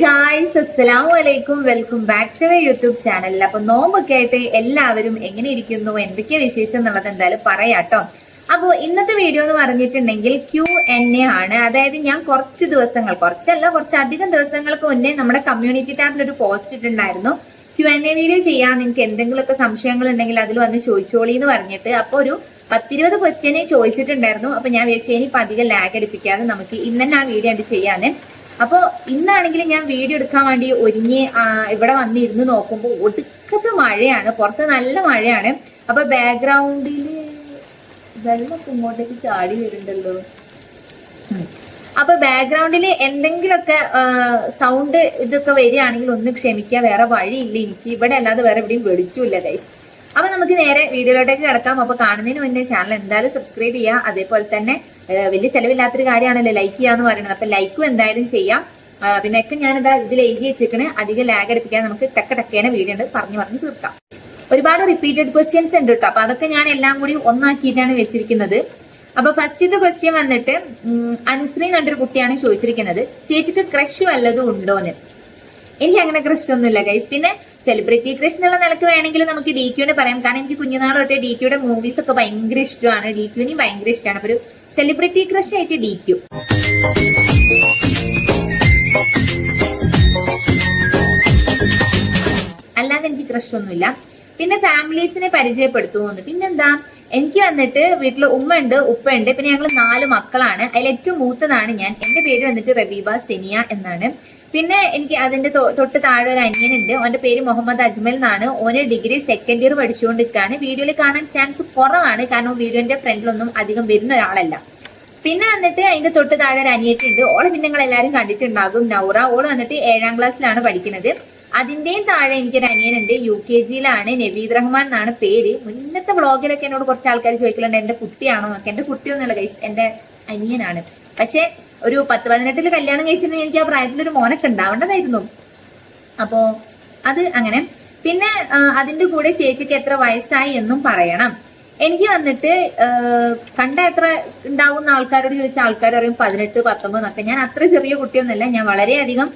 Guys, അസ്സലാമു അലൈക്കും. Welcome back to my YouTube channel. അപ്പൊ നോമ്പൊക്കെ ആയിട്ട് എല്ലാവരും എങ്ങനെ ഇരിക്കുന്നു, എന്തൊക്കെയാ വിശേഷം എന്നുള്ളത് എന്തായാലും പറയാട്ടോ. അപ്പോൾ ഇന്നത്തെ വീഡിയോ എന്ന് പറഞ്ഞിട്ടുണ്ടെങ്കിൽ Q&A ആണ്. അതായത് ഞാൻ കുറച്ചധികം ദിവസങ്ങൾക്ക് മുന്നേ നമ്മുടെ കമ്മ്യൂണിറ്റി ടാബിൽ ഒരു പോസ്റ്റ് ഇട്ടുണ്ടായിരുന്നു. Q&A വീഡിയോ ചെയ്യാൻ നിങ്ങൾക്ക് എന്തെങ്കിലുമൊക്കെ സംശയങ്ങൾ ഉണ്ടെങ്കിൽ അതിൽ വന്ന് ചോദിച്ചോളി എന്ന് പറഞ്ഞിട്ട്. അപ്പോൾ ഒരു 10-20 ക്വസ്റ്റ്യനെ ചോദിച്ചിട്ടുണ്ടായിരുന്നു. അപ്പൊ ഞാൻ വിചാരിച്ചു ഇനിയിപ്പോൾ അധികം ലാഗ് അടിപ്പിക്കാതെ നമുക്ക് ഇന്ന് തന്നെ ആ വീഡിയോ ആയിട്ട് ചെയ്യാന്ന്. അപ്പോൾ ഇന്നാണെങ്കിൽ ഞാൻ വീഡിയോ എടുക്കാൻ വേണ്ടി ഒരുങ്ങി ഇവിടെ വന്നിരുന്ന് നോക്കുമ്പോൾ ഒടുക്കത്തെ മഴയാണ്, പുറത്ത് നല്ല മഴയാണ്. അപ്പൊ ബാക്ക്ഗ്രൗണ്ടിൽ വെള്ളമൊക്കെ ഇങ്ങോട്ടേക്ക് ചാടി വരുന്നുണ്ടല്ലോ. അപ്പൊ ബാക്ക്ഗ്രൗണ്ടിൽ എന്തെങ്കിലുമൊക്കെ സൗണ്ട് ഇതൊക്കെ വരികയാണെങ്കിൽ ഒന്ന് ക്ഷമിക്കുക, വേറെ വഴിയില്ല. എനിക്ക് ഇവിടെ അല്ലാതെ വേറെ എവിടെയും വെളിച്ചില്ല ഗൈസ്. അപ്പൊ നമുക്ക് നേരെ വീഡിയോയിലോട്ടേക്ക് കിടക്കാം. അപ്പൊ കാണുന്നതിന് മുന്നേ ചാനൽ എന്തായാലും സബ്സ്ക്രൈബ് ചെയ്യുക. അതേപോലെ തന്നെ വലിയ ചെലവില്ലാത്തൊരു കാര്യമാണല്ലോ ലൈക്ക് ചെയ്യാന്ന് പറയുന്നത്. അപ്പൊ ലൈക്കും എന്തായാലും ചെയ്യാം. പിന്നെ ഒക്കെ ഞാനിതാ ഇതിൽ എഴുതി വെച്ചിരിക്കണ്. അധികം ലാഗ് അടിപ്പിക്കാൻ നമുക്ക് ടക്കേനെ വീഡിയോ ഉണ്ട് പറഞ്ഞു തീർക്കാം. ഒരുപാട് റിപ്പീറ്റഡ് ക്വസ്റ്റ്യൻസ് ഉണ്ട് കേട്ടോ. അപ്പൊ അതൊക്കെ ഞാൻ എല്ലാം കൂടി ഒന്നാക്കിയിട്ടാണ് വെച്ചിരിക്കുന്നത്. അപ്പൊ ഫസ്റ്റത്തെ ക്വസ്റ്റ്യൻ വന്നിട്ട് അനുശ്രീ എന്നൊരു കുട്ടിയാണ് ചോദിച്ചിരിക്കുന്നത്, ചേച്ചിക്ക് ക്രഷ് വല്ലതും ഉണ്ടോന്ന്. എനിക്ക് അങ്ങനെ ക്രഷ് ഒന്നുമില്ല ഗൈസ്. പിന്നെ സെലിബ്രിറ്റി ക്രഷ് എന്നുള്ള നിലക്ക് വേണമെങ്കിൽ നമുക്ക് DQനെ പറയാം. കാരണം എനിക്ക് കുഞ്ഞുനാൾ തൊട്ടേ DQയുടെ മൂവീസ് ഒക്കെ ഭയങ്കര ഇഷ്ടമാണ്. DQനെയും ഭയങ്കര ഇഷ്ടമാണ്. അപ്പൊ ഒരു സെലിബ്രിറ്റി ക്രഷ് ആയിട്ട് DQ. അല്ലാതെ എനിക്ക് ക്രഷ് ഒന്നുമില്ല. പിന്നെ ഫാമിലീസിനെ പരിചയപ്പെടുത്തുമെന്ന്. പിന്നെന്താ, എനിക്ക് വന്നിട്ട് വീട്ടിൽ ഉമ്മ ഉണ്ട്, ഉപ്പ ഉണ്ട്, പിന്നെ ഞങ്ങൾ 4 മക്കളാണ്. അതിൽ ഏറ്റവും മൂത്തതാണ് ഞാൻ. എന്റെ പേര് വന്നിട്ട് റബീബ സെനിയ എന്നാണ്. പിന്നെ എനിക്ക് അതിന്റെ തൊട്ട് താഴെ ഒരു അനിയനുണ്ട്. ഓന്റെ പേര് മുഹമ്മദ് അജ്മൽ എന്നാണ്. ഓന് ഡിഗ്രി സെക്കൻഡ് ഇയർ പഠിച്ചുകൊണ്ടിരിക്കുകയാണ്. വീഡിയോയിൽ കാണാൻ ചാൻസ് കുറവാണ്, കാരണം വീഡിയോന്റെ ഫ്രണ്ടിലൊന്നും അധികം വരുന്ന ഒരാളല്ല. പിന്നെ വന്നിട്ട് അതിന്റെ തൊട്ട് താഴെ ഒരു അനിയത്തി ഉണ്ട്. ഓളെ പിന്നെ നിങ്ങൾ എല്ലാവരും കണ്ടിട്ടുണ്ടാകും, നൗറ. ഓള് വന്നിട്ട് 7ാം ക്ലാസ്സിലാണ് പഠിക്കുന്നത്. അതിന്റെയും താഴെ എനിക്കൊരു അനിയനുണ്ട്, UKGയിലാണ്. നവീദ് റഹ്മാൻ എന്നാണ് പേര്. മുന്നത്തെ വ്ളോഗിലൊക്കെ എന്നോട് കുറച്ച് ആൾക്കാർ ചോദിക്കലുണ്ട് എന്റെ കുട്ടിയാണോ എന്നൊക്കെ. എന്റെ കുട്ടിയൊന്നുമല്ല ഗൈസ്, എന്റെ അനിയനാണ്. പക്ഷെ ഒരു 10-18 കല്യാണം കഴിച്ചിട്ടുണ്ടെങ്കിൽ എനിക്ക് ആ പ്രായത്തിലൊരു മോനൊക്കെ ഉണ്ടാവേണ്ടതായിരുന്നു. അപ്പോ അത് അങ്ങനെ. പിന്നെ അതിന്റെ കൂടെ ചേച്ചിക്ക് എത്ര വയസ്സായി എന്നും പറയണം. എനിക്ക് വന്നിട്ട് കണ്ട എത്ര ഉണ്ടാവുന്ന ആൾക്കാരോട് ചോദിച്ച ആൾക്കാർ പറയും 18-19 എന്നൊക്കെ. ഞാൻ അത്ര ചെറിയ കുട്ടിയൊന്നുമല്ല. ഞാൻ വളരെയധികം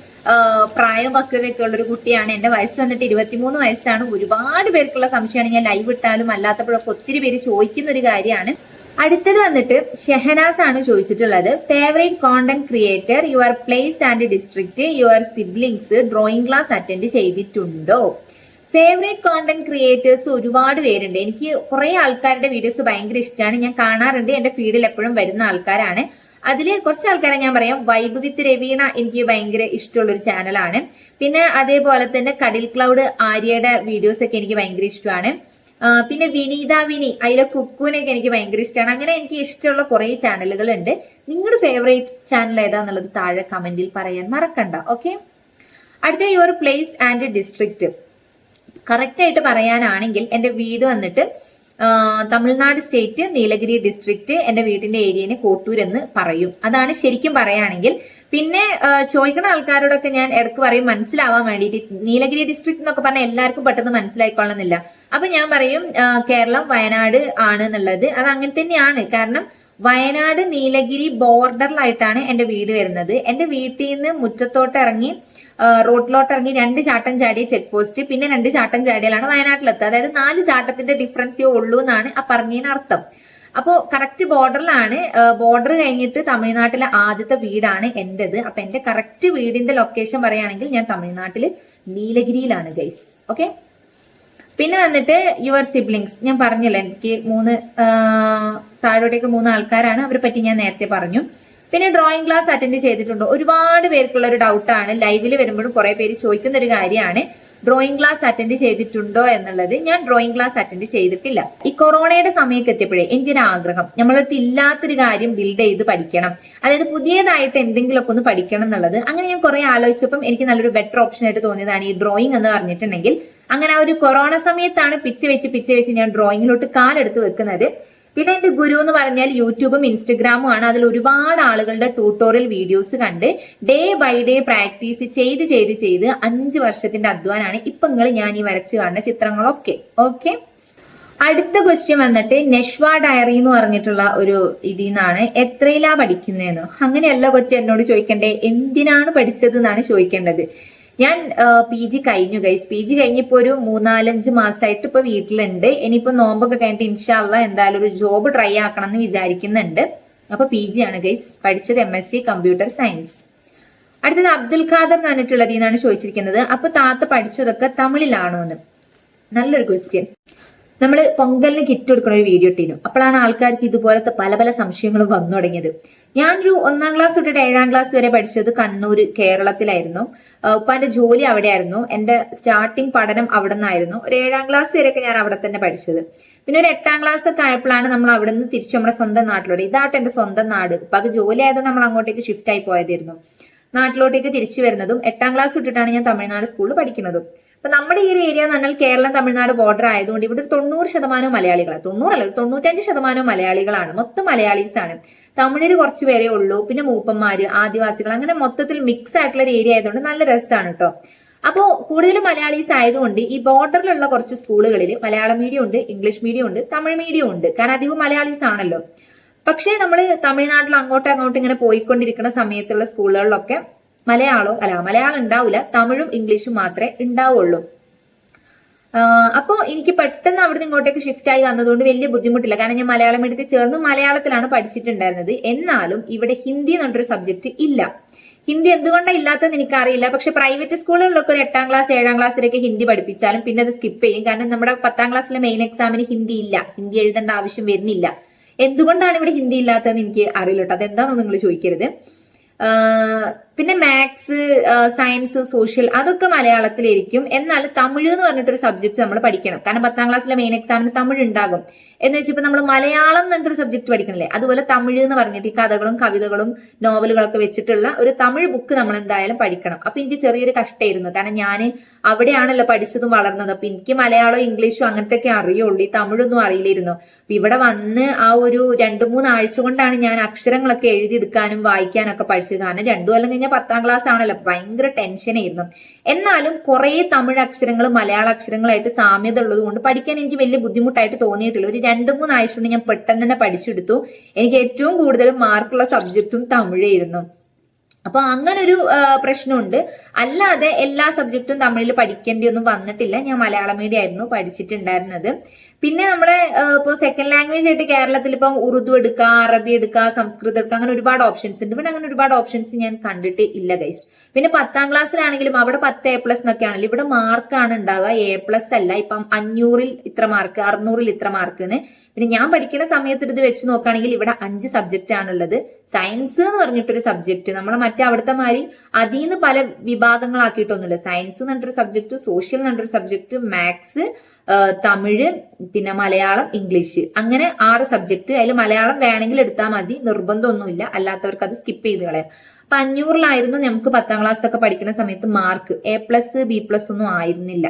പ്രായം പക്വതയൊക്കെ ഉള്ളൊരു കുട്ടിയാണ്. എന്റെ വയസ്സ് വന്നിട്ട് 23 വയസ്സാണ്. ഒരുപാട് പേർക്കുള്ള സംശയമാണ്. ഞാൻ ലൈവ് ഇട്ടാലും അല്ലാത്തപ്പോഴൊക്കെ ഒത്തിരി പേര് ചോദിക്കുന്ന ഒരു കാര്യമാണ്. അടുത്തത് വന്നിട്ട് ഷെഹനാസ് ആണ് ചോദിച്ചിട്ടുള്ളത്. Favourite content creator, your place and district, your siblings, drawing class attend ചെയ്തിട്ടുണ്ടോ? ഫേവറേറ്റ് കോണ്ടന്റ് ക്രിയേറ്റേഴ്സ് ഒരുപാട് പേരുണ്ട്. എനിക്ക് കുറെ ആൾക്കാരുടെ വീഡിയോസ് ഭയങ്കര ഇഷ്ടമാണ്, ഞാൻ കാണാറുണ്ട്. എന്റെ ഫീഡിൽ എപ്പോഴും വരുന്ന ആൾക്കാരാണ്. അതില് കുറച്ച് ആൾക്കാരെ ഞാൻ പറയാം. വൈബ് വിത്ത് രവീണ എനിക്ക് ഭയങ്കര ഇഷ്ടമുള്ള ഒരു ചാനലാണ്. പിന്നെ അതേപോലെ തന്നെ കടിൽ ക്ലൗഡ് ആര്യയുടെ വീഡിയോസ് ഒക്കെ എനിക്ക് ഭയങ്കര ഇഷ്ടമാണ്. പിന്നെ വിനി അതിലെ കുക്കുവിനൊക്കെ എനിക്ക് ഭയങ്കര ഇഷ്ടമാണ്. അങ്ങനെ എനിക്ക് ഇഷ്ടമുള്ള കുറെ ചാനലുകൾ ഉണ്ട്. നിങ്ങളുടെ ഫേവറേറ്റ് ചാനൽ ഏതാന്നുള്ളത് താഴെ കമന്റിൽ പറയാൻ മറക്കണ്ട. ഓക്കെ, അടുത്ത your place and district. Correct ആയിട്ട് പറയാനാണെങ്കിൽ എന്റെ വീട് വന്നിട്ട് തമിഴ്നാട് സ്റ്റേറ്റ്, നീലഗിരി ഡിസ്ട്രിക്ട്. എന്റെ വീടിന്റെ ഏരിയനെ കോട്ടൂർ എന്ന് പറയും. അതാണ് ശരിക്കും പറയുകയാണെങ്കിൽ. പിന്നെ ചോദിക്കുന്ന ആൾക്കാരോടൊക്കെ ഞാൻ ഇടക്ക് പറയും മനസ്സിലാവാൻ വേണ്ടിയിട്ട്. നീലഗിരി ഡിസ്ട്രിക്ട് എന്നൊക്കെ പറഞ്ഞാൽ എല്ലാവർക്കും പെട്ടെന്ന് മനസ്സിലായിക്കൊള്ളുന്നില്ല. അപ്പൊ ഞാൻ പറയും കേരളം വയനാട് ആണ് എന്നുള്ളത്. അത് അങ്ങനെ തന്നെയാണ്. കാരണം വയനാട് നീലഗിരി ബോർഡറിലായിട്ടാണ് എന്റെ വീട് വരുന്നത്. എന്റെ വീട്ടിൽ നിന്ന് മുറ്റത്തോട്ട് ഇറങ്ങി റോഡിലോട്ട് ഇറങ്ങി 2 ചാട്ടം ചാടിയ ചെക്ക് പോസ്റ്റ്, പിന്നെ 2 ചാട്ടം ചാടിയാലാണ് വയനാട്ടിലെത്തുക. അതായത് 4 ചാട്ടത്തിന്റെ ഡിഫറൻസേ ഉള്ളൂ എന്നാണ് ആ പറഞ്ഞതിന് അർത്ഥം. അപ്പോ കറക്റ്റ് ബോർഡറിലാണ്. ബോർഡർ കഴിഞ്ഞിട്ട് തമിഴ്നാട്ടിലെ ആദ്യത്തെ വീടാണ് എന്റേത്. അപ്പൊ എന്റെ കറക്റ്റ് വീടിന്റെ ലൊക്കേഷൻ പറയുകയാണെങ്കിൽ ഞാൻ തമിഴ്നാട്ടില് നീലഗിരിയിലാണ് ഗൈസ്. ഓക്കെ, പിന്നെ വന്നിട്ട് യുവർ സിബ്ലിങ്സ്. ഞാൻ പറഞ്ഞില്ല, എനിക്ക് 3 താഴോട്ടേക്ക് 3 ആൾക്കാരാണ്. അവരെ പറ്റി ഞാൻ നേരത്തെ പറഞ്ഞു. പിന്നെ ഡ്രോയിങ് ക്ലാസ് അറ്റൻഡ് ചെയ്തിട്ടുണ്ടോ? ഒരുപാട് പേർക്കുള്ള ഒരു ഡൗട്ടാണ്. ലൈവിൽ വരുമ്പോഴും കുറെ പേര് ചോദിക്കുന്ന ഒരു കാര്യമാണ് ഡ്രോയിങ് ക്ലാസ് അറ്റൻഡ് ചെയ്തിട്ടുണ്ടോ എന്നുള്ളത്. ഞാൻ ഡ്രോയിങ് ക്ലാസ് അറ്റൻഡ് ചെയ്തിട്ടില്ല. ഈ കൊറോണയുടെ സമയമൊക്കെ എത്തിയപ്പോഴേ എനിക്കൊരു ആഗ്രഹം, നമ്മളടുത്ത് ഇല്ലാത്തൊരു കാര്യം ബിൽഡ് ചെയ്ത് പഠിക്കണം, അതായത് പുതിയതായിട്ട് എന്തെങ്കിലുമൊക്കെ ഒന്ന് പഠിക്കണം എന്നുള്ളത്. അങ്ങനെ ഞാൻ കുറെ ആലോചിച്ചപ്പം എനിക്ക് നല്ലൊരു ബെറ്റർ ഓപ്ഷൻ ആയിട്ട് തോന്നിയതാണ് ഈ ഡ്രോയിങ് എന്ന് പറഞ്ഞിട്ടുണ്ടെങ്കിൽ. അങ്ങനെ ആ ഒരു കൊറോണ സമയത്താണ് പിച്ച് വെച്ച് ഞാൻ ഡ്രോയിങ്ങിലോട്ട് കാലെടുത്ത് വെക്കുന്നത്. പിന്നെ എന്റെ ഗുരു എന്ന് പറഞ്ഞാൽ യൂട്യൂബും ഇൻസ്റ്റഗ്രാമും ആണ്. അതിൽ ഒരുപാട് ആളുകളുടെ ട്യൂട്ടോറിയൽ വീഡിയോസ് കണ്ട് ഡേ ബൈ ഡേ പ്രാക്ടീസ് ചെയ്ത് 5 വർഷത്തിന്റെ അധ്വാനാണ് ഇപ്പൊ ഞാൻ ഈ വരച്ച് കാണുന്ന ചിത്രങ്ങളൊക്കെ. ഓക്കെ, അടുത്ത ക്വസ്റ്റ്യൻ വന്നിട്ട് നെഷ്വ ഡയറി എന്ന് പറഞ്ഞിട്ടുള്ള ഒരു ഇതിൽ നിന്നാണ്, എത്രയിലാ പഠിക്കുന്നതെന്ന്. അങ്ങനെയല്ല കൊച്ചി എന്നോട് ചോദിക്കണ്ടേ, എന്തിനാണ് പഠിച്ചത് എന്നാണ് ചോദിക്കേണ്ടത്. ഞാൻ PG കഴിഞ്ഞു ഗൈസ്. PG കഴിഞ്ഞിപ്പോ ഒരു 3-4-5 മാസമായിട്ട് ഇപ്പൊ വീട്ടിലുണ്ട്. ഇനിയിപ്പോ നോമ്പൊക്കെ കഴിഞ്ഞിട്ട് ഇൻഷാല്ല എന്തായാലും ഒരു ജോബ് ട്രൈ ആക്കണം എന്ന് വിചാരിക്കുന്നുണ്ട്. അപ്പൊ PG ആണ് ഗൈസ്. പഠിച്ചത് MSc കമ്പ്യൂട്ടർ സയൻസ്. അടുത്തത് അബ്ദുൽ ഖാദർ എന്ന് പറഞ്ഞിട്ടുള്ളത് എന്നാണ് ചോദിച്ചിരിക്കുന്നത്. അപ്പൊ താത്ത പഠിച്ചതൊക്കെ തമിഴിലാണോ എന്ന്. നല്ലൊരു ക്വസ്റ്റ്യൻ. നമ്മൾ പൊങ്കലിന് കിറ്റ് കൊടുക്കുന്ന ഒരു വീഡിയോ ഇട്ടിരുന്നു. അപ്പോഴാണ് ആൾക്കാർക്ക് ഇതുപോലത്തെ പല പല സംശയങ്ങളും വന്നു തുടങ്ങിയത്. ഞാനൊരു 1-ാം ക്ലാസ് തൊട്ടിട്ട് 7-ാം ക്ലാസ് വരെ പഠിച്ചത് കണ്ണൂർ കേരളത്തിലായിരുന്നു. ഉപ്പാന്റെ ജോലി അവിടെയായിരുന്നു. എന്റെ സ്റ്റാർട്ടിങ് പഠനം അവിടെ നിന്നായിരുന്നു. ഒരു 7-ാം ക്ലാസ് വരെയൊക്കെ ഞാൻ അവിടെ തന്നെ പഠിച്ചത്. പിന്നെ ഒരു 8-ാം ക്ലാസ് ഒക്കെ ആയപ്പോഴാണ് നമ്മൾ അവിടെ നിന്ന് തിരിച്ചു നമ്മുടെ സ്വന്തം നാട്ടിലോട്ട്. ഇതാട്ടെ എന്റെ സ്വന്തം നാട്. ഉപ്പാക്ക് ജോലി ആയതുകൊണ്ട് നമ്മൾ അങ്ങോട്ടേക്ക് ഷിഫ്റ്റ് ആയി പോയതായിരുന്നു. നാട്ടിലോട്ടേക്ക് തിരിച്ചു വരുന്നതും 8-ാം ക്ലാസ് തൊട്ടിട്ടാണ് ഞാൻ തമിഴ്നാട് സ്കൂളിൽ പഠിക്കുന്നതും. അപ്പൊ നമ്മുടെ ഈ ഒരു ഏരിയ എന്ന് പറഞ്ഞാൽ കേരളം തമിഴ്നാട് ബോർഡർ ആയതുകൊണ്ട് ഇവിടെ ഒരു 90% മലയാളികളാണ്. 90 ഒരു 95% മലയാളികളാണ്. മൊത്തം മലയാളീസ് ആണ്. തമിഴിൽ കുറച്ച് പേരേ ഉള്ളൂ. പിന്നെ മൂപ്പന്മാര്, ആദിവാസികൾ, അങ്ങനെ മൊത്തത്തിൽ മിക്സ് ആയിട്ടുള്ള ഒരു ഏരിയ ആയതുകൊണ്ട് നല്ല രസമാണ് കേട്ടോ. അപ്പോ കൂടുതലും മലയാളീസ് ആയതുകൊണ്ട് ഈ ബോർഡറിലുള്ള കുറച്ച് സ്കൂളുകളിൽ മലയാളം മീഡിയം ഉണ്ട്, ഇംഗ്ലീഷ് മീഡിയം ഉണ്ട്, തമിഴ് മീഡിയം ഉണ്ട്. കാരണം അധികം മലയാളീസ് ആണല്ലോ. പക്ഷേ നമ്മൾ തമിഴ്നാട്ടിൽ അങ്ങോട്ടും ഇങ്ങനെ പോയിക്കൊണ്ടിരിക്കുന്ന സമയത്തുള്ള സ്കൂളുകളിലൊക്കെ മലയാളം ഉണ്ടാവില്ല, തമിഴും ഇംഗ്ലീഷും മാത്രമേ ഉണ്ടാവുള്ളൂ. അപ്പോൾ എനിക്ക് പെട്ടെന്ന് അവിടുന്ന് ഇങ്ങോട്ടേക്ക് ഷിഫ്റ്റ് ആയി വന്നതുകൊണ്ട് വലിയ ബുദ്ധിമുട്ടില്ല. കാരണം ഞാൻ മലയാളം മീഡിയത്തിൽ ചേർന്ന് മലയാളത്തിലാണ് പഠിച്ചിട്ടുണ്ടായിരുന്നത്. എന്നാലും ഇവിടെ ഹിന്ദി എന്ന് പറഞ്ഞൊരു സബ്ജക്ട് ഇല്ല. ഹിന്ദി എന്തുകൊണ്ടാണ് ഇല്ലാത്തതെന്ന് എനിക്കറിയില്ല. പക്ഷെ പ്രൈവറ്റ് സ്കൂളുകളിലൊക്കെ ഒരു 8-ാം ക്ലാസ് 7-ാം ക്ലാസ്സിലൊക്കെ ഹിന്ദി പഠിപ്പിച്ചാലും പിന്നെ അത് സ്കിപ്പ് ചെയ്യും. കാരണം നമ്മുടെ 10-ാം ക്ലാസ്സിലെ മെയിൻ എക്സാമിന് ഹിന്ദി ഇല്ല. ഹിന്ദി എഴുതേണ്ട ആവശ്യം വരുന്നില്ല. എന്തുകൊണ്ടാണ് ഇവിടെ ഹിന്ദി ഇല്ലാത്തതെന്ന് എനിക്ക് അറിയില്ല കേട്ടോ. അതെന്താണെന്ന് നിങ്ങൾ ചോദിക്കരുത്. പിന്നെ മാത്സ്, സയൻസ്, സോഷ്യൽ അതൊക്കെ മലയാളത്തിലായിരിക്കും. എന്നാൽ തമിഴ് എന്ന് പറഞ്ഞിട്ടൊരു സബ്ജക്ട് നമ്മൾ പഠിക്കണം. കാരണം 10-ാം ക്ലാസ്സിലെ മെയിൻ എക്സാമിന് തമിഴ് ഉണ്ടാകും. എന്ന് വെച്ചാൽ ഇപ്പൊ നമ്മൾ മലയാളം എന്ന് പറഞ്ഞിട്ടൊരു സബ്ജക്ട് പഠിക്കണില്ലേ, അതുപോലെ തമിഴ് എന്ന് പറഞ്ഞിട്ട് ഈ കഥകളും കവിതകളും നോവലുകളൊക്കെ വെച്ചിട്ടുള്ള ഒരു തമിഴ് ബുക്ക് നമ്മൾ എന്തായാലും പഠിക്കണം. അപ്പൊ എനിക്ക് ചെറിയൊരു കഷ്ടമായിരുന്നു. കാരണം ഞാൻ അവിടെയാണല്ലോ പഠിച്ചതും വളർന്നത്. അപ്പൊ എനിക്ക് മലയാളം ഇംഗ്ലീഷും അങ്ങനത്തെയൊക്കെ അറിയുള്ളൂ. ഈ തമിഴൊന്നും അറിയില്ലായിരുന്നു. അപ്പൊ ഇവിടെ വന്ന് ആ ഒരു 2-3 ആഴ്ച കൊണ്ടാണ് ഞാൻ അക്ഷരങ്ങളൊക്കെ എഴുതിയെടുക്കാനും വായിക്കാനൊക്കെ പഠിച്ചത്. കാരണം 2 കൊല്ലം കഴിഞ്ഞാൽ 10-ാം ക്ലാസ് ആണല്ലോ. ഭയങ്കര ടെൻഷനായിരുന്നു. എന്നാലും കുറെ തമിഴ് അക്ഷരങ്ങൾ മലയാള അക്ഷരങ്ങളായിട്ട് സാമ്യത ഉള്ളത് കൊണ്ട് പഠിക്കാൻ എനിക്ക് വലിയ ബുദ്ധിമുട്ടായിട്ട് തോന്നിയിട്ടില്ല. ഒരു 2-3 ആഴ്ച കൊണ്ട് ഞാൻ പെട്ടെന്ന് തന്നെ പഠിച്ചെടുത്തു. എനിക്ക് ഏറ്റവും കൂടുതൽ മാർക്കുള്ള സബ്ജക്റ്റും തമിഴായിരുന്നു. അപ്പൊ അങ്ങനൊരു പ്രശ്നമുണ്ട്. അല്ലാതെ എല്ലാ സബ്ജക്റ്റും തമിഴിൽ പഠിക്കേണ്ടി ഒന്നും വന്നിട്ടില്ല. ഞാൻ മലയാളം മീഡിയം ആയിരുന്നു പഠിച്ചിട്ടുണ്ടായിരുന്നത്. പിന്നെ നമ്മളെ ഇപ്പോൾ സെക്കൻഡ് ലാംഗ്വേജ് ആയിട്ട് കേരളത്തിൽ ഇപ്പം ഉറുദു എടുക്കുക, അറബി എടുക്കുക, സംസ്കൃതം എടുക്കുക, അങ്ങനെ ഒരുപാട് ഓപ്ഷൻസ് ഉണ്ട്. പിന്നെ അങ്ങനെ ഒരുപാട് ഓപ്ഷൻസ് ഞാൻ കണ്ടിട്ട് ഇല്ല ഗൈസ്. പിന്നെ 10-ാം ക്ലാസ്സിലാണെങ്കിലും അവിടെ 10 A+ എന്നൊക്കെ ആണല്ലോ. ഇവിടെ മാർക്കാണ് ഉണ്ടാവുക, A+ അല്ല. ഇപ്പം 500-ൽ ഇത്ര മാർക്ക്, 600-ൽ ഇത്ര മാർക്ക് എന്ന്. പിന്നെ ഞാൻ പഠിക്കുന്ന സമയത്ത് ഇത് വെച്ച് നോക്കുകയാണെങ്കിൽ ഇവിടെ 5 സബ്ജക്റ്റ് ആണുള്ളത്. സയൻസ് എന്ന് പറഞ്ഞിട്ടൊരു സബ്ജക്ട് നമ്മളെ മറ്റേ അവിടുത്തെ മാതിരി അതിൽ നിന്ന് പല വിഭാഗങ്ങളാക്കിയിട്ടൊന്നുമില്ല. സയൻസ് എന്ന് പറഞ്ഞിട്ടൊരു സബ്ജക്ട്, സോഷ്യൽ എന്ന് പറഞ്ഞിട്ടൊരു സബ്ജക്ട്, മാത്സ്, തമിഴ്, പിന്നെ മലയാളം, ഇംഗ്ലീഷ്, അങ്ങനെ 6 സബ്ജക്ട്. അതിൽ മലയാളം വേണമെങ്കിൽ എടുത്താൽ മതി, നിർബന്ധമൊന്നുമില്ല. അല്ലാത്തവർക്ക് അത് സ്കിപ്പ് ചെയ്ത് കളയാം. അപ്പൊ 500-ലായിരുന്നു നമുക്ക് 10-ാം ക്ലാസ് ഒക്കെ പഠിക്കുന്ന സമയത്ത് മാർക്ക്. A+, B+ ഒന്നും ആയിരുന്നില്ല.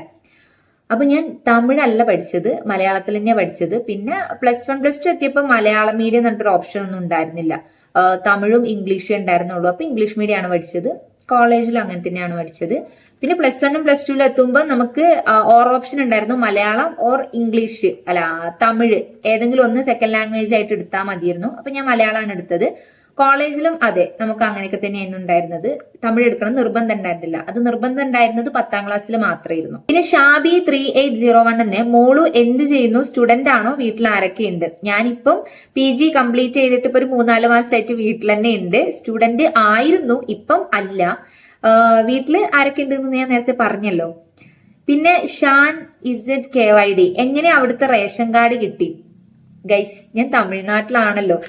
അപ്പൊ ഞാൻ തമിഴല്ല പഠിച്ചത്, മലയാളത്തിൽ തന്നെയാണ് പഠിച്ചത്. പിന്നെ +1 +2 എത്തിയപ്പോൾ മലയാളം മീഡിയം എന്ന് പറഞ്ഞിട്ടൊരു ഓപ്ഷൻ ഒന്നും ഉണ്ടായിരുന്നില്ല. തമിഴും ഇംഗ്ലീഷും ഉണ്ടായിരുന്നുള്ളൂ. അപ്പൊ ഇംഗ്ലീഷ് മീഡിയം ആണ് പഠിച്ചത്. കോളേജിലും അങ്ങനെ തന്നെയാണ് പഠിച്ചത്. പിന്നെ +1-ഉം +2-ലും എത്തുമ്പോൾ നമുക്ക് ഓർ ഓപ്ഷൻ ഉണ്ടായിരുന്നു, മലയാളം ഓർ ഇംഗ്ലീഷ്, അല്ല തമിഴ്, ഏതെങ്കിലും ഒന്ന് സെക്കൻഡ് ലാംഗ്വേജ് ആയിട്ട് എടുത്താൽ മതിയായിരുന്നു. അപ്പൊ ഞാൻ മലയാളമാണ് എടുത്തത്. കോളേജിലും അതെ, നമുക്ക് അങ്ങനെയൊക്കെ തന്നെയായിരുന്നു ഉണ്ടായിരുന്നത്. തമിഴ് എടുക്കണം നിർബന്ധം ഉണ്ടായിരുന്നില്ല. അത് നിർബന്ധം ഉണ്ടായിരുന്നത് 10-ാം ക്ലാസ്സിൽ മാത്രമായിരുന്നു. പിന്നെ ഷാബി 3801 എന്ന്, മോളു എന്ത് ചെയ്യുന്നു, സ്റ്റുഡന്റ് ആണോ, വീട്ടിൽ ആരൊക്കെയുണ്ട്? ഞാനിപ്പം PG കംപ്ലീറ്റ് ചെയ്തിട്ട് ഇപ്പൊ ഒരു 3-4 മാസമായിട്ട് വീട്ടിൽ തന്നെ ഉണ്ട്. സ്റ്റുഡന്റ് ആയിരുന്നു, ഇപ്പം അല്ല. വീട്ടില് ആരൊക്കെ ഉണ്ടെന്ന് ഞാൻ നേരത്തെ പറഞ്ഞല്ലോ. പിന്നെ ഷാൻ ZKYD, എങ്ങനെ അവിടുത്തെ റേഷൻ കാർഡ് കിട്ടി? ഗൈസ്, ഞാൻ തമിഴ്നാട്ടിലാണല്ലോ.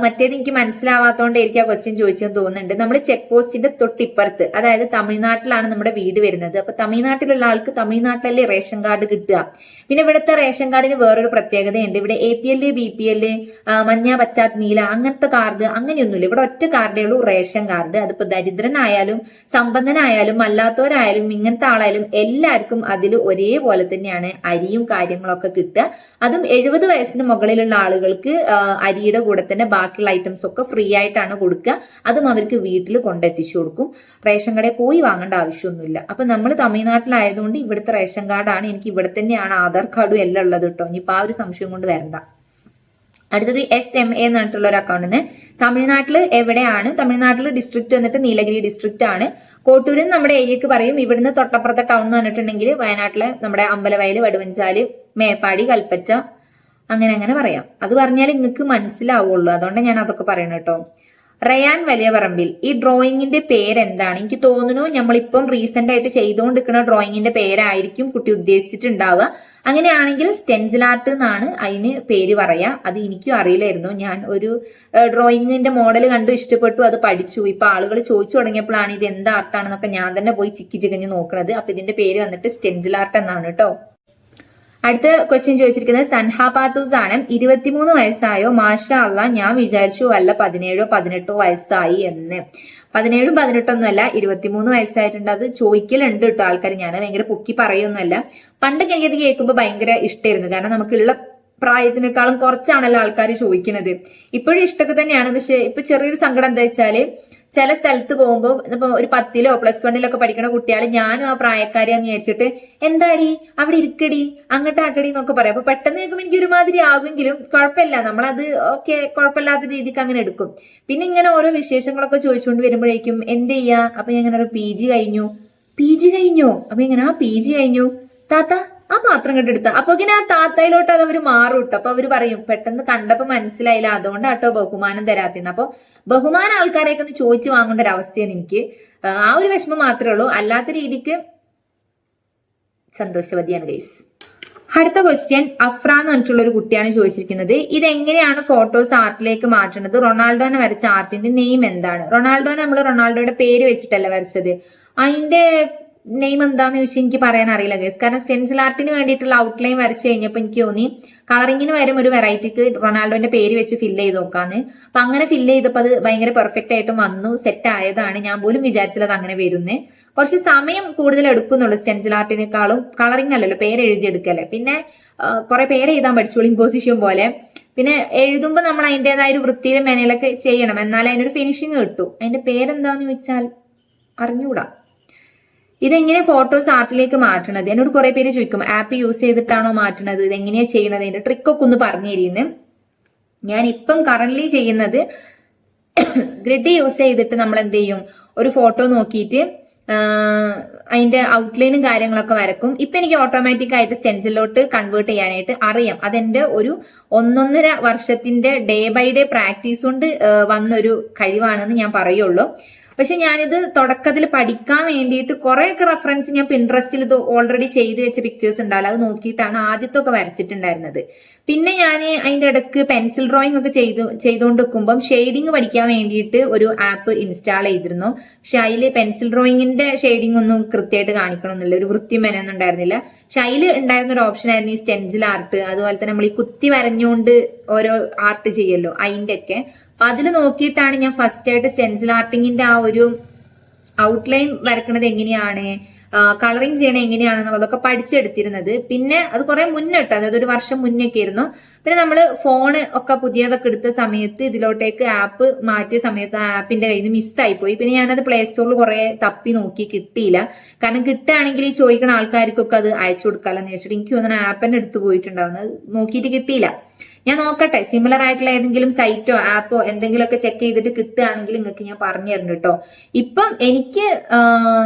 മറ്റേത് എനിക്ക് മനസ്സിലാവാത്തോണ്ട് എനിക്ക് ആ ക്വസ്റ്റ്യൻ ചോദിച്ചെന്ന് തോന്നുന്നുണ്ട്. നമ്മൾ ചെക്ക് പോസ്റ്റിന്റെ തൊട്ടിപ്പുറത്ത്, അതായത് തമിഴ്നാട്ടിലാണ് നമ്മുടെ വീട് വരുന്നത്. അപ്പൊ തമിഴ്നാട്ടിലുള്ള ആൾക്ക് തമിഴ്നാട്ടിലല്ലേ റേഷൻ കാർഡ് കിട്ടുക. പിന്നെ ഇവിടുത്തെ റേഷൻ കാർഡിന് വേറൊരു പ്രത്യേകതയുണ്ട്. ഇവിടെ APL, BPL, മഞ്ഞ, പച്ച, നീല അങ്ങനത്തെ കാർഡ് അങ്ങനെയൊന്നുമില്ല. ഇവിടെ ഒറ്റ കാർഡേ ഉള്ളൂ, റേഷൻ കാർഡ്. അതിപ്പോ ദരിദ്രനായാലും സമ്പന്നനായാലും അല്ലാത്തവരായാലും ഇങ്ങനത്തെ ആളായാലും എല്ലാവർക്കും അതിൽ ഒരേപോലെ തന്നെയാണ് അരിയും കാര്യങ്ങളൊക്കെ കിട്ടുക. അതും 70 വയസ്സിന് മുകളിലുള്ള ആളുകൾക്ക് അരിയുടെ കൂടെ തന്നെ ബാക്കിയുള്ള ഐറ്റംസ് ഒക്കെ ഫ്രീ ആയിട്ടാണ് കൊടുക്കുക. അതും അവർക്ക് വീട്ടിൽ കൊണ്ടെത്തിച്ചു കൊടുക്കും. റേഷൻ കടയിൽ പോയി വാങ്ങേണ്ട ആവശ്യമൊന്നുമില്ല. അപ്പൊ നമ്മൾ തമിഴ്നാട്ടിലായതുകൊണ്ട് ഇവിടുത്തെ റേഷൻ കാർഡാണ്. എനിക്ക് ഇവിടെ തന്നെയാണ് ആധാർ ആധാർ കാർഡും എല്ലാം ഉള്ളത് കേട്ടോ. ഇനിയിപ്പോൾ ആ ഒരു സംശയം കൊണ്ട് വരണ്ട. അടുത്തത് SMA എന്ന് പറഞ്ഞിട്ടുള്ള ഒരു അക്കൗണ്ടിന് തമിഴ്നാട്ടിൽ എവിടെയാണ്? തമിഴ്നാട്ടിൽ ഡിസ്ട്രിക്ട് എന്നിട്ട് നീലഗിരി ഡിസ്ട്രിക്റ്റ് ആണ്. കോട്ടൂരിൽ നമ്മുടെ ഏരിയക്ക് പറയും. ഇവിടുന്ന് തൊട്ടപ്പുറത്തെ ടൗൺ എന്ന് പറഞ്ഞിട്ടുണ്ടെങ്കിൽ വയനാട്ടിലെ നമ്മുടെ അമ്പലവയൽ, വടുവഞ്ചാല്, മേപ്പാടി, കൽപ്പറ്റ, അങ്ങനെ പറയാം. അത് പറഞ്ഞാൽ നിങ്ങൾക്ക് മനസ്സിലാവുള്ളൂ, അതുകൊണ്ട് ഞാൻ അതൊക്കെ പറയണം കേട്ടോ. റയാൻ വലിയ പറമ്പിൽ, ഈ ഡ്രോയിങ്ങിന്റെ പേരെന്താണ്? എനിക്ക് തോന്നുന്നു നമ്മളിപ്പം റീസെന്റ് ആയിട്ട് ചെയ്തുകൊണ്ടിരിക്കുന്ന ഡ്രോയിങ്ങിന്റെ പേരായിരിക്കും കുട്ടി ഉദ്ദേശിച്ചിട്ടുണ്ടാവുക. അങ്ങനെയാണെങ്കിൽ സ്റ്റെൻസിൽ ആർട്ട് എന്നാണ് അതിന് പേര് പറയാ. അത് എനിക്കും അറിയില്ലായിരുന്നു. ഞാൻ ഒരു ഡ്രോയിങ്ങിന്റെ മോഡൽ കണ്ടു, ഇഷ്ടപ്പെട്ടു, അത് പഠിച്ചു. ഇപ്പൊ ആളുകൾ ചോദിച്ചു തുടങ്ങിയപ്പോഴാണ് ഇത് എന്ത് ആർട്ടാണെന്നൊക്കെ ഞാൻ തന്നെ പോയി ചിക്കിഞ്ഞ് നോക്കണത്. അപ്പൊ ഇതിന്റെ പേര് വന്നിട്ട് സ്റ്റെൻസിൽ ആർട്ട് എന്നാണ് കേട്ടോ. അടുത്ത ക്വസ്റ്റ്യൻ ചോദിച്ചിരിക്കുന്നത് സൻഹാപാത്തൂസ് ആണ്. 23 വയസ്സായോ? മാഷാ അല്ലാ, ഞാൻ വിചാരിച്ചു വല്ല 17 18 വയസ്സായി എന്ന്. 17 18 അല്ല, 23 വയസ്സായിട്ടുണ്ട്. അത് ചോദിക്കലുണ്ട് കേട്ടോ ആൾക്കാർ. ഞാൻ ഭയങ്കര പൊക്കി പറയൊന്നുമല്ല. പണ്ടൊക്കെ എനിക്കത് കേൾക്കുമ്പോൾ ഭയങ്കര ഇഷ്ടമായിരുന്നു. കാരണം നമുക്കുള്ള പ്രായത്തിനേക്കാളും കുറച്ചാണല്ലോ ആൾക്കാർ ചോദിക്കുന്നത്. ഇപ്പോഴും ഇഷ്ടമൊക്കെ തന്നെയാണ്. പക്ഷെ ഇപ്പൊ ചെറിയൊരു സങ്കടം എന്താ വെച്ചാല്, ചില സ്ഥലത്ത് പോകുമ്പോൾ ഇപ്പൊ ഒരു 10ലോ +1 പഠിക്കുന്ന കുട്ടികൾ ഞാനും ആ പ്രായക്കാരിയാന്ന് വിചാരിച്ചിട്ട് എന്താടി അവിടെ ഇരിക്കടി അങ്ങോട്ട് ആക്കടി എന്നൊക്കെ പറയാം. അപ്പൊ പെട്ടെന്ന് കേൾക്കുമ്പോൾ എനിക്ക് ഒരുമാതിരി ആകുമെങ്കിലും കുഴപ്പമില്ല, നമ്മളത് ഓക്കെ കുഴപ്പമില്ലാത്ത രീതിക്ക് അങ്ങനെ എടുക്കും. പിന്നെ ഇങ്ങനെ ഓരോ വിശേഷങ്ങളൊക്കെ ചോദിച്ചുകൊണ്ട് വരുമ്പോഴേക്കും എന്ത് ചെയ്യാ, അപ്പൊ ഞാൻ ഇങ്ങനെ PG കഴിഞ്ഞു. അപ്പൊ ഇങ്ങനെ PG കഴിഞ്ഞു താത്ത ആ പാത്രം കണ്ടെടുത്ത. അപ്പൊ ഇങ്ങനെ ആ താത്തയിലോട്ട് അത് അവര് മാറും കേട്ടോ. അപ്പൊ അവര് പറയും പെട്ടെന്ന് കണ്ടപ്പോ മനസ്സിലായില്ല, അതുകൊണ്ടാട്ടോ ബഹുമാനം തരാത്തിന്ന്. അപ്പൊ ബഹുമാനം ആൾക്കാരെയൊക്കെ ഒന്ന് ചോദിച്ചു വാങ്ങേണ്ട ഒരു അവസ്ഥയാണ് എനിക്ക്. ആ ഒരു വിഷമം മാത്രമേ ഉള്ളൂ, അല്ലാത്ത രീതിക്ക് സന്തോഷവതിയാണ് ഗൈസ്. അടുത്ത ക്വസ്റ്റ്യൻ അഫ്ര എന്ന് പറഞ്ഞിട്ടുള്ള ഒരു കുട്ടിയാണ് ചോദിച്ചിരിക്കുന്നത്. ഇതെങ്ങനെയാണ് ഫോട്ടോസ് ആർട്ടിലേക്ക് മാറ്റുന്നത്? റൊണാൾഡോനെ വരച്ച ആർട്ടിന്റെ നെയിം എന്താണ്? റൊണാൾഡോനെ നമ്മൾ റൊണാൾഡോയുടെ പേര് വെച്ചിട്ടല്ല വരച്ചത്. അതിന്റെ നെയിം എന്താന്ന് ചോദിച്ചാൽ എനിക്ക് പറയാൻ അറിയില്ല ഗൈസ്. കാരണം സ്റ്റെൻസിൽ ആർട്ടിന് വേണ്ടിയിട്ടുള്ള ഔട്ട്ലൈൻ വരച്ചു കഴിഞ്ഞപ്പോൾ എനിക്ക് തോന്നി കളറിങ്ങിന് വരും ഒരു വെറൈറ്റിക്ക് റൊണാൾഡോന്റെ പേര് വെച്ച് ഫില്ല് ചെയ്ത് നോക്കാന്ന്. അപ്പൊ അങ്ങനെ ഫില്ല് ചെയ്തപ്പോൾ അത് ഭയങ്കര പെർഫെക്റ്റ് ആയിട്ടും വന്നു, സെറ്റ് ആയതാണ്. ഞാൻ പോലും വിചാരിച്ചത് അത് അങ്ങനെ വരുന്നേ. കുറച്ച് സമയം കൂടുതൽ എടുക്കുന്നുള്ളൂ സ്റ്റെൻസിൽ ആർട്ടിനേക്കാളും. കളറിംഗ് അല്ലല്ലോ, പേര് എഴുതിയെടുക്കല്ലേ. പിന്നെ കുറെ പേര് എഴുതാൻ പഠിച്ചോളൂ, ഇമ്പോസിഷൻ പോലെ. പിന്നെ എഴുതുമ്പോൾ നമ്മൾ അതിൻ്റെതായ ഒരു വൃത്തിയിലും മെനയിലൊക്കെ ചെയ്യണം, എന്നാലേ അതിനൊരു ഫിനിഷിങ് കിട്ടും. അതിന്റെ പേരെന്താന്ന് ചോദിച്ചാൽ അറിഞ്ഞൂടാ. ഇതെങ്ങനെ ഫോട്ടോസ് ആർട്ടിലേക്ക് മാറ്റണത്? എന്നോട് കുറെ പേര് ചോദിക്കും ആപ്പ് യൂസ് ചെയ്തിട്ടാണോ മാറ്റണത്, ഇതെങ്ങനെയാ ചെയ്യണത്, അതിന്റെ ട്രിക്കൊക്കെ ഒന്ന് പറഞ്ഞു തരുന്നു. ഞാൻ ഇപ്പം കറന്റ് ചെയ്യുന്നത് ഗ്രിഡ് യൂസ് ചെയ്തിട്ട് നമ്മൾ എന്ത് ചെയ്യും, ഒരു ഫോട്ടോ നോക്കിയിട്ട് അതിന്റെ ഔട്ട്ലൈനും കാര്യങ്ങളൊക്കെ വരക്കും. ഇപ്പൊ എനിക്ക് ഓട്ടോമാറ്റിക് ആയിട്ട് സ്റ്റെൻസിലോട്ട് കൺവേർട്ട് ചെയ്യാനായിട്ട് അറിയാം. അതെന്റെ ഒരു 1.5 വർഷത്തിന്റെ ഡേ ബൈ ഡേ പ്രാക്ടീസ് കൊണ്ട് വന്നൊരു കഴിവാണെന്ന് ഞാൻ പറയുള്ളൂ. പക്ഷെ ഞാനിത് തുടക്കത്തിൽ പഠിക്കാൻ വേണ്ടിയിട്ട് കുറെയൊക്കെ റെഫറൻസ് ഞാൻ പിൻട്രസ്റ്റിൽ ഇത് ഓൾറെഡി ചെയ്തു വെച്ച പിക്ചേഴ്സ് ഉണ്ടാവില്ല, അത് നോക്കിയിട്ടാണ് ആദ്യത്തൊക്കെ വരച്ചിട്ടുണ്ടായിരുന്നത്. പിന്നെ ഞാൻ അതിന്റെ ഇടയ്ക്ക് പെൻസിൽ ഡ്രോയിങ് ഒക്കെ ചെയ്തുകൊണ്ട് നിൽക്കുമ്പം ഷെയ്ഡിങ് പഠിക്കാൻ വേണ്ടിയിട്ട് ഒരു ആപ്പ് ഇൻസ്റ്റാൾ ചെയ്തിരുന്നു. പക്ഷെ അതിൽ പെൻസിൽ ഡ്രോയിങ്ങിന്റെ ഷെയ്ഡിങ് ഒന്നും കൃത്യമായിട്ട് കാണിക്കണമെന്നില്ല, ഒരു വൃത്തി മെനൊന്നും ഉണ്ടായിരുന്നില്ല. പക്ഷെ അതിൽ ഉണ്ടായിരുന്ന ഒരു ഓപ്ഷൻ ആയിരുന്നു ഈ സ്റ്റെൻസിൽ ആർട്ട്. അതുപോലെ തന്നെ നമ്മൾ ഈ കുത്തി വരഞ്ഞുകൊണ്ട് ഓരോ ആർട്ട് ചെയ്യല്ലോ, അതിന്റെ ഒക്കെ. അപ്പൊ അതിൽ നോക്കിയിട്ടാണ് ഞാൻ ഫസ്റ്റ് ആയിട്ട് സ്റ്റെൻസിൽ ആർട്ടിങ്ങിന്റെ ആ ഒരു ഔട്ട്ലൈൻ വരക്കുന്നത് എങ്ങനെയാണ്, കളറിങ് ചെയ്യണത് എങ്ങനെയാണെന്നുള്ളതൊക്കെ പഠിച്ചെടുത്തിരുന്നത്. പിന്നെ അത് കുറെ മുന്നേ ഇട്ടോ, അതായത് 1 വർഷം മുന്നേക്കെ ആയിരുന്നു. പിന്നെ നമ്മൾ ഫോണ് ഒക്കെ പുതിയതൊക്കെ എടുത്ത സമയത്ത് ഇതിലോട്ടേക്ക് ആപ്പ് മാറ്റിയ സമയത്ത് ആ ആപ്പിന്റെ കയ്യിൽ നിന്ന് മിസ്സായി പോയി. പിന്നെ ഞാനത് പ്ലേ സ്റ്റോറിൽ കുറെ തപ്പി നോക്കി, കിട്ടിയില്ല. കാരണം കിട്ടുകയാണെങ്കിൽ ഈ ചോദിക്കുന്ന ആൾക്കാർക്കൊക്കെ അത് അയച്ചു കൊടുക്കാമെന്ന് വെച്ചിട്ട് എനിക്ക് തോന്നുന്ന ആപ്പ് തന്നെ എടുത്തു പോയിട്ടുണ്ടാവുന്നത്, നോക്കിയിട്ട് കിട്ടിയില്ല. ഞാൻ നോക്കട്ടെ, സിമിലർ ആയിട്ടുള്ള ഏതെങ്കിലും സൈറ്റോ ആപ്പോ എന്തെങ്കിലുമൊക്കെ ചെക്ക് ചെയ്തിട്ട് കിട്ടുകയാണെങ്കിൽ നിങ്ങൾക്ക് ഞാൻ പറഞ്ഞു തരുന്നുണ്ട് കേട്ടോ. ഇപ്പം എനിക്ക്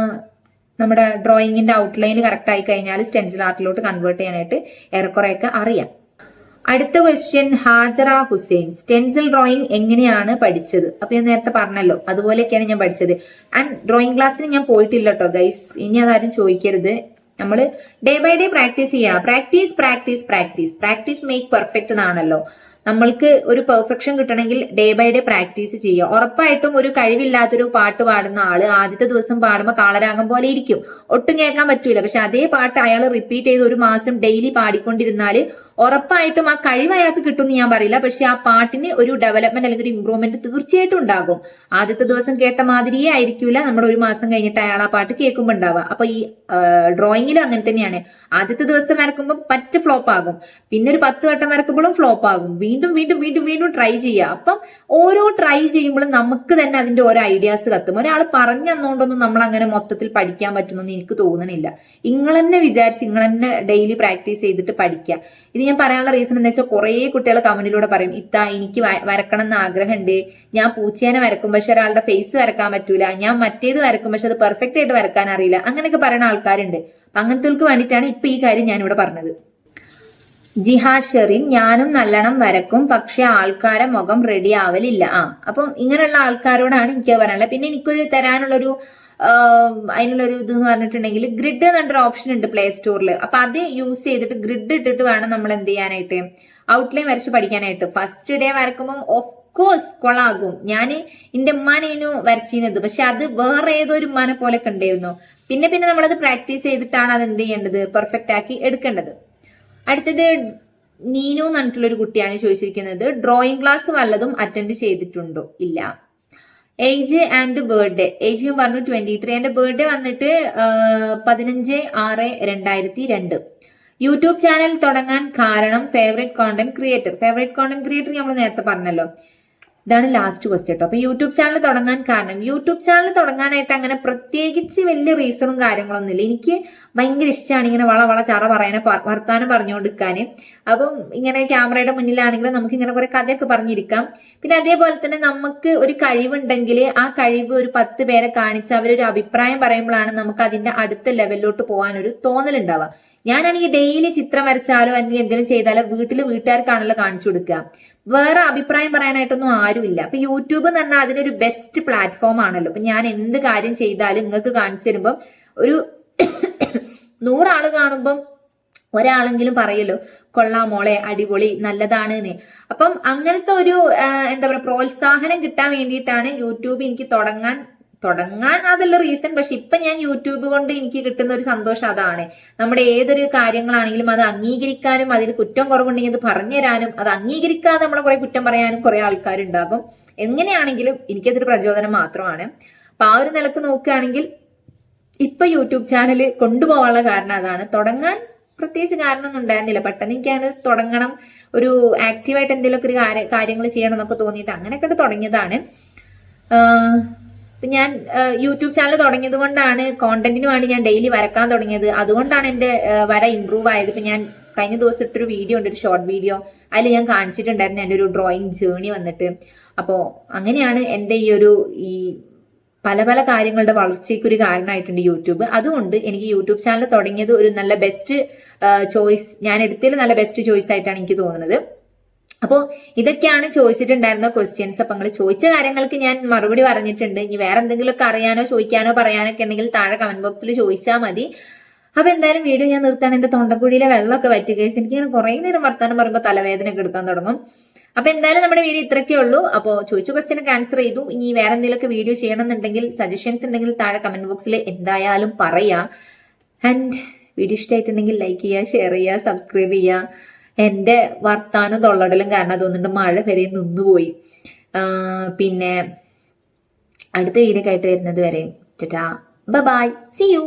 നമ്മുടെ ഡ്രോയിങ്ങിന്റെ ഔട്ട്ലൈൻ കറക്റ്റ് ആയി കഴിഞ്ഞാൽ സ്റ്റെൻസിൽ ആർട്ടിലോട്ട് കൺവേർട്ട് ചെയ്യാനായിട്ട് ഏറെക്കുറെയൊക്കെ അറിയാം. അടുത്ത question Hajara Hussain, stencil drawing എങ്ങനെയാണ് പഠിച്ചത്? അപ്പൊ ഞാൻ നേരത്തെ പറഞ്ഞല്ലോ, അതുപോലെയൊക്കെയാണ് ഞാൻ പഠിച്ചത്. ആൻഡ് ഡ്രോയിങ് ക്ലാസ്സിന് ഞാൻ പോയിട്ടില്ല കേട്ടോ ഗൈസ്, ഇനി അതാരും ചോദിക്കരുത്. നമ്മൾ ഡേ ബൈ ഡേ പ്രാക്ടീസ് ചെയ്യുക. പ്രാക്ടീസ് മേക്ക് പെർഫെക്റ്റ് എന്നാണല്ലോ. നമ്മൾക്ക് ഒരു പെർഫെക്ഷൻ കിട്ടണമെങ്കിൽ ഡേ ബൈ ഡേ പ്രാക്ടീസ് ചെയ്യുക. ഉറപ്പായിട്ടും ഒരു കഴിവില്ലാത്തൊരു പാട്ട് പാടുന്ന ആള് ആദ്യത്തെ ദിവസം പാടുമ്പോൾ കാളരാഗം പോലെ ഇരിക്കും, ഒട്ടും കേൾക്കാൻ പറ്റൂല. പക്ഷെ അതേ പാട്ട് അയാൾ റിപ്പീറ്റ് ചെയ്ത് 1 മാസം ഡെയിലി പാടിക്കൊണ്ടിരുന്നാല് ഉറപ്പായിട്ടും ആ കഴിവ് അയാൾക്ക് കിട്ടുമെന്ന് ഞാൻ പറയില്ല, പക്ഷെ ആ പാട്ടിന് ഒരു ഡെവലപ്മെന്റ് അല്ലെങ്കിൽ ഒരു ഇമ്പ്രൂവ്മെന്റ് തീർച്ചയായിട്ടും ഉണ്ടാകും. ആദ്യത്തെ ദിവസം കേട്ട മാതിരിയേ ആയിരിക്കൂല നമ്മുടെ 1 മാസം കഴിഞ്ഞിട്ട് അയാൾ ആ പാട്ട് കേൾക്കുമ്പോൾ ഉണ്ടാവുക. അപ്പൊ ഈ ഡ്രോയിങ്ങിലും അങ്ങനെ തന്നെയാണ്. ആദ്യത്തെ ദിവസം വരക്കുമ്പോൾ പറ്റ ഫ്ലോപ്പ് ആകും, പിന്നെ ഒരു 10 വട്ടം വരക്കുമ്പോഴും ഫ്ലോപ്പ് ആകും, വീണ്ടും വീണ്ടും വീണ്ടും വീണ്ടും വീണ്ടും ട്രൈ ചെയ്യുക. അപ്പം ഓരോ ട്രൈ ചെയ്യുമ്പോഴും നമുക്ക് തന്നെ അതിന്റെ ഓരോ ഐഡിയാസ് കത്തും. ഒരാൾ പറഞ്ഞു തന്നുകൊണ്ടൊന്നും നമ്മൾ അങ്ങനെ മൊത്തത്തിൽ പഠിക്കാൻ പറ്റുമെന്ന് എനിക്ക് തോന്നണില്ല. നിങ്ങൾ തന്നെ വിചാരിച്ച് നിങ്ങൾ തന്നെ ഡെയിലി പ്രാക്ടീസ് ചെയ്തിട്ട് പഠിക്കുക. ഇത് ഞാൻ പറയാനുള്ള റീസൺ എന്താ വെച്ചാൽ കുറെ കുട്ടികൾ കമന്റിലൂടെ പറയും, എനിക്ക് വരക്കണം എന്ന് ആഗ്രഹമുണ്ട്, ഞാൻ പൂച്ചേനെ വരക്കും പക്ഷെ ഒരാളുടെ ഫേസ് വരക്കാൻ പറ്റൂല, ഞാൻ മറ്റേത് വരക്കും പക്ഷെ അത് പെർഫെക്റ്റ് ആയിട്ട് വരക്കാൻ അറിയില്ല, അങ്ങനെയൊക്കെ പറയുന്ന ആൾക്കാരുണ്ട്. അപ്പൊ അങ്ങനത്തെ വേണ്ടിയിട്ടാണ് ഇപ്പൊ ഈ കാര്യം ഞാനിവിടെ പറഞ്ഞത്. ജിഹാ ഷെറിൻ, ഞാനും നല്ലോണം വരക്കും പക്ഷെ ആൾക്കാരെ മുഖം റെഡി ആവലില്ല. അപ്പം ഇങ്ങനെയുള്ള ആൾക്കാരോടാണ് എനിക്ക് പറയാനുള്ളത്. പിന്നെ എനിക്കൊരു തരാനുള്ളൊരു അതിനുള്ളൊരു ഇത് എന്ന് പറഞ്ഞിട്ടുണ്ടെങ്കിൽ ഗ്രിഡ് എന്നൊരു ഓപ്ഷൻ ഉണ്ട് പ്ലേ സ്റ്റോറിൽ. അപ്പൊ അത് യൂസ് ചെയ്തിട്ട് ഗ്രിഡ് ഇട്ടിട്ട് വേണം നമ്മൾ എന്ത് ചെയ്യാനായിട്ട്, ഔട്ട്ലൈൻ വരച്ച് പഠിക്കാനായിട്ട്. ഫസ്റ്റ് ഡേ വരക്കുമ്പോൾ ഓഫ് കോഴ്സ് കൊളാകും. ഞാൻ എന്റെ ഉമ്മാനേനു വരച്ചിരുന്നത്, പക്ഷെ അത് വേറെ ഏതോ ഒരു ഉമ്മാനെ പോലെ കണ്ടായിരുന്നു. പിന്നെ പിന്നെ നമ്മളത് പ്രാക്ടീസ് ചെയ്തിട്ടാണ് അത് എന്ത് ചെയ്യേണ്ടത്, പെർഫെക്റ്റ് ആക്കി എടുക്കേണ്ടത്. അടുത്തത് നീനു എന്ന് പറഞ്ഞിട്ടുള്ള ഒരു കുട്ടിയാണ് ചോദിച്ചിരിക്കുന്നത്, ഡ്രോയിങ് ക്ലാസ് വല്ലതും അറ്റൻഡ് ചെയ്തിട്ടുണ്ടോ? ഇല്ല. ഏജ് ആൻഡ് ബർത്ത്ഡേ, ഏജ് ഞാൻ പറഞ്ഞു 23, എന്റെ ബർത്ത്ഡേ വന്നിട്ട് 15/6/2002. യൂട്യൂബ് ചാനൽ തുടങ്ങാൻ കാരണം favourite content creator. Favourite content creator നമ്മൾ നേരത്തെ പറഞ്ഞല്ലോ. ഇതാണ് ലാസ്റ്റ് ക്വസ്റ്റ്യൻ കേട്ടോ. അപ്പൊ യൂട്യൂബ് ചാനൽ തുടങ്ങാൻ കാരണം, യൂട്യൂബ് ചാനൽ തുടങ്ങാനായിട്ട് അങ്ങനെ പ്രത്യേകിച്ച് വലിയ റീസണും കാര്യങ്ങളൊന്നും ഇല്ല. എനിക്ക് ഭയങ്കര ഇഷ്ടമാണ് ഇങ്ങനെ വള ചറ പറയാനെ വർത്താനം പറഞ്ഞുകൊണ്ടിരിക്കാന്. അപ്പം ഇങ്ങനെ ക്യാമറയുടെ മുന്നിലാണെങ്കിലും നമുക്ക് ഇങ്ങനെ കുറെ കഥയൊക്കെ പറഞ്ഞിരിക്കാം. പിന്നെ അതേപോലെ തന്നെ നമുക്ക് ഒരു കഴിവുണ്ടെങ്കിൽ ആ കഴിവ് ഒരു 10 പേരെ കാണിച്ച് അവരൊരു അഭിപ്രായം പറയുമ്പോഴാണ് നമുക്ക് അതിന്റെ അടുത്ത ലെവലിലോട്ട് പോകാനൊരു തോന്നലുണ്ടാവുക. ഞാനാണെങ്കിൽ ഡെയിലി ചിത്രം വരച്ചാലോ അല്ലെങ്കിൽ എന്തെങ്കിലും ചെയ്താലോ വീട്ടുകാർക്കാണല്ലോ കാണിച്ചു കൊടുക്കുക. വേറെ അഭിപ്രായം പറയാനായിട്ടൊന്നും ആരുമില്ല. അപ്പൊ യൂട്യൂബ് എന്ന് പറഞ്ഞാൽ അതിനൊരു ബെസ്റ്റ് പ്ലാറ്റ്ഫോം ആണല്ലോ. അപ്പൊ ഞാൻ എന്ത് കാര്യം ചെയ്താലും നിങ്ങൾക്ക് കാണിച്ചു തരുമ്പം ഒരു 100 ആള് കാണുമ്പം ഒരാളെങ്കിലും പറയല്ലോ കൊള്ളാം മോളെ, അടിപൊളി, നല്ലതാണ് എന്ന്. അപ്പം അങ്ങനത്തെ ഒരു എന്താ പറയുക പ്രോത്സാഹനം കിട്ടാൻ വേണ്ടിയിട്ടാണ് യൂട്യൂബ് എനിക്ക് തുടങ്ങാൻ അതല്ല റീസൺ. പക്ഷെ ഇപ്പൊ ഞാൻ യൂട്യൂബ് കൊണ്ട് എനിക്ക് കിട്ടുന്ന ഒരു സന്തോഷം അതാണ്. നമ്മുടെ ഏതൊരു കാര്യങ്ങളാണെങ്കിലും അത് അംഗീകരിക്കാനും അതിന് കുറ്റം കുറവുണ്ടെങ്കിൽ അത് പറഞ്ഞു തരാനും, അത് അംഗീകരിക്കാതെ നമ്മളെ കുറെ കുറ്റം പറയാനും കുറെ ആൾക്കാരുണ്ടാകും. എങ്ങനെയാണെങ്കിലും എനിക്കതൊരു പ്രചോദനം മാത്രമാണ്. അപ്പൊ ആ ഒരു നിലക്ക് നോക്കുകയാണെങ്കിൽ ഇപ്പൊ യൂട്യൂബ് ചാനൽ കൊണ്ടുപോകാനുള്ള കാരണം അതാണ്. തുടങ്ങാൻ പ്രത്യേകിച്ച് കാരണമൊന്നും ഉണ്ടായിരുന്നില്ല. പെട്ടെന്ന് എനിക്കത് തുടങ്ങണം, ഒരു ആക്റ്റീവായിട്ട് എന്തെങ്കിലുമൊക്കെ ഒരു കാര്യങ്ങൾ ചെയ്യണം എന്നൊക്കെ തോന്നിയിട്ട് അങ്ങനെയൊക്കെ തുടങ്ങിയതാണ്. ഇപ്പൊ ഞാൻ യൂട്യൂബ് ചാനൽ തുടങ്ങിയത് കൊണ്ടാണ് കോണ്ടന്റിന് വേണ്ടി ഞാൻ ഡെയിലി വരക്കാൻ തുടങ്ങിയത്. അതുകൊണ്ടാണ് എന്റെ വര ഇമ്പ്രൂവ് ആയത്. ഇപ്പൊ ഞാൻ കഴിഞ്ഞ ദിവസം ഇട്ടൊരു വീഡിയോ ഉണ്ട്, ഒരു ഷോർട്ട് വീഡിയോ, അതിൽ ഞാൻ കാണിച്ചിട്ടുണ്ടായിരുന്നു എന്റെ ഒരു ഡ്രോയിങ് ജേണി വന്നിട്ട്. അപ്പോ അങ്ങനെയാണ് എന്റെ ഈ പല പല കാര്യങ്ങളുടെ വളർച്ചയ്ക്ക് ഒരു കാരണമായിട്ടുണ്ട് യൂട്യൂബ്. അതുകൊണ്ട് എനിക്ക് യൂട്യൂബ് ചാനൽ തുടങ്ങിയത് ഒരു നല്ല ബെസ്റ്റ് ചോയ്സ്, ഞാൻ എടുത്തതിൽ നല്ല ബെസ്റ്റ് ചോയ്സ് ആയിട്ടാണ് എനിക്ക് തോന്നുന്നത്. അപ്പോൾ ഇതൊക്കെയാണ് ചോദിച്ചിട്ടുണ്ടായിരുന്ന ക്വസ്റ്റ്യൻസ്. അപ്പൊ നിങ്ങൾ ചോദിച്ച കാര്യങ്ങൾക്ക് ഞാൻ മറുപടി പറഞ്ഞിട്ടുണ്ട്. ഇനി വേറെ എന്തെങ്കിലുമൊക്കെ അറിയാനോ ചോദിക്കാനോ പറയാനൊക്കെ ഉണ്ടെങ്കിൽ താഴെ കമന്റ് ബോക്സിൽ ചോദിച്ചാൽ മതി. അപ്പൊ എന്തായാലും വീഡിയോ ഞാൻ നിർത്താണ്. എന്റെ തൊണ്ടക്കുഴിയിലെ വെള്ളമൊക്കെ വറ്റി ഗൈസ്. എനിക്കിങ്ങനെ കുറെ നേരം വർത്താനം പറയുമ്പോൾ തലവേദനയൊക്കെ എടുക്കാൻ തുടങ്ങും. അപ്പൊ എന്തായാലും നമ്മുടെ വീഡിയോ ഇത്രയൊക്കെ ഉള്ളൂ. അപ്പോൾ ചോദിച്ച ക്വസ്റ്റ്യനൊക്കെ ആൻസർ ചെയ്തു. ഇനി വേറെ എന്തെങ്കിലുമൊക്കെ വീഡിയോ ചെയ്യണമെന്നുണ്ടെങ്കിൽ സജഷൻസ് ഉണ്ടെങ്കിൽ താഴെ കമന്റ് ബോക്സിൽ എന്തായാലും പറയാ. ആൻഡ് വീഡിയോ ഇഷ്ടമായിട്ടുണ്ടെങ്കിൽ ലൈക്ക് ചെയ്യുക, ഷെയർ ചെയ്യുക, സബ്സ്ക്രൈബ് ചെയ്യുക. എന്റെ വർത്താനം തൊള്ളടലും കാരണം തോന്നുന്നുണ്ട് മഴ വരെ നിന്നുപോയി. പിന്നെ അടുത്ത വീഡിയോ ആയിട്ട് വരുന്നത് വരെ ടാറ്റാ ബൈ, സീ യു.